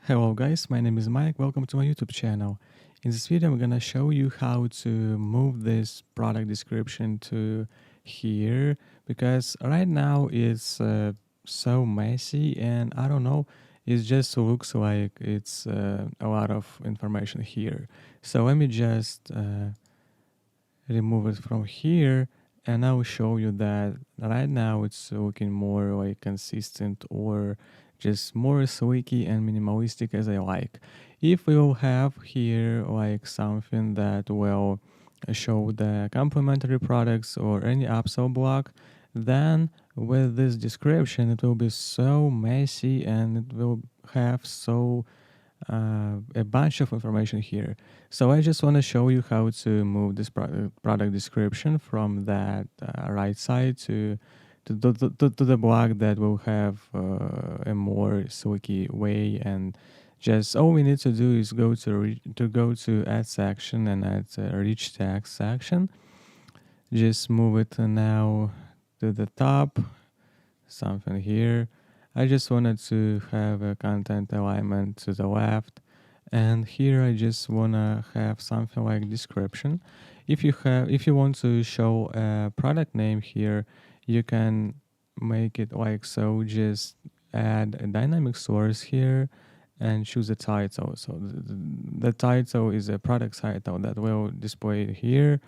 Hello guys, my name is Mike. Welcome to my YouTube channel. In this video, I'm gonna show you how to move this product description to here because right now it's so messy and I don't know, it just looks like it's a lot of information here. So let me just remove it from here and I will show you that right now it's looking more like consistent or just more sleeky and minimalistic as I like. If we will have here like something that will show the complementary products or any upsell block, then with this description it will be so messy and it will have so a bunch of information here. So I just want to show you how to move this product description from that right side to the block that will have a more sleeky way. And just all we need to do is go to add section and add a rich text section. Just move it now to the top, something here. I just wanted to have a content alignment to the left, and here I just wanna have something like description. If you want to show a product name here, you can make it like so. Just add a dynamic source here and choose a title. So the title is a product title that will display here.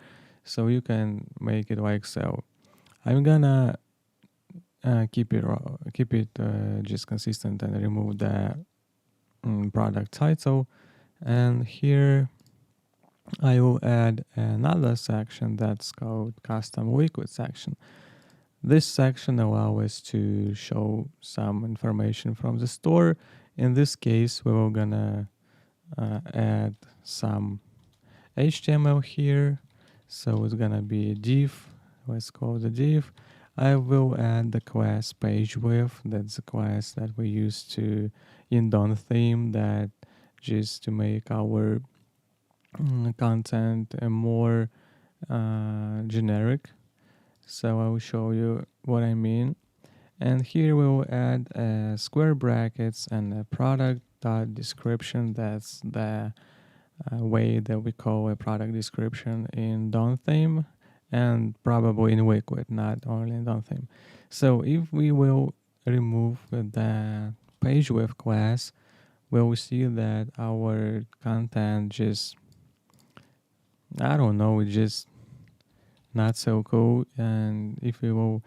So you can make it like so. I'm gonna keep it just consistent and remove the product title. And here I will add another section that's called custom liquid section. This section allows us to show some information from the store. In this case, we will gonna add some HTML here. So it's gonna be a div. Let's call the div. I will add the class page width. That's the class that we use to in Dawn theme that just to make our content more generic. So I will show you what I mean. And here we will add square brackets and a product dot description. That's the way that we call a product description in Dawn theme and probably in Liquid, not only in Dawn theme. So if we will remove the page width class, we will see that our content just, I don't know, it's just not so cool. And if we will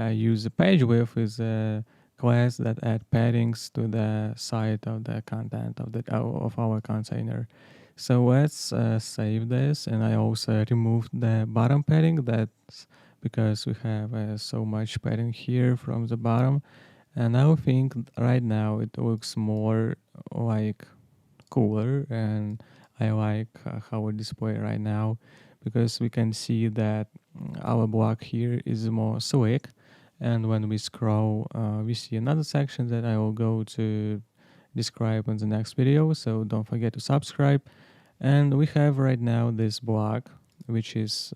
use the page width is a class that add paddings to the side of the content of our container. So let's save this, and I also removed the bottom padding. That's because we have so much padding here from the bottom, and I think right now it looks more like cooler, and I like how it display right now because we can see that our block here is more slick, and when we scroll, we see another section that I will go to describe in the next video. So don't forget to subscribe. And we have right now this block, which is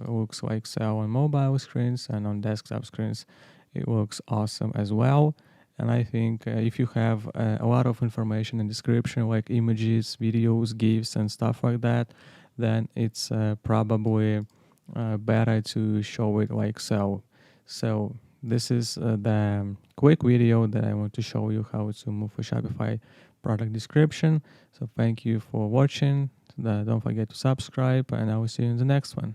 looks like so on mobile screens and on desktop screens. It looks awesome as well. And I think if you have a lot of information and description like images, videos, GIFs, and stuff like that, then it's probably better to show it like so. So this is the quick video that I want to show you how to move a Shopify product description. So thank you for watching. Don't forget to subscribe, and I will see you in the next one.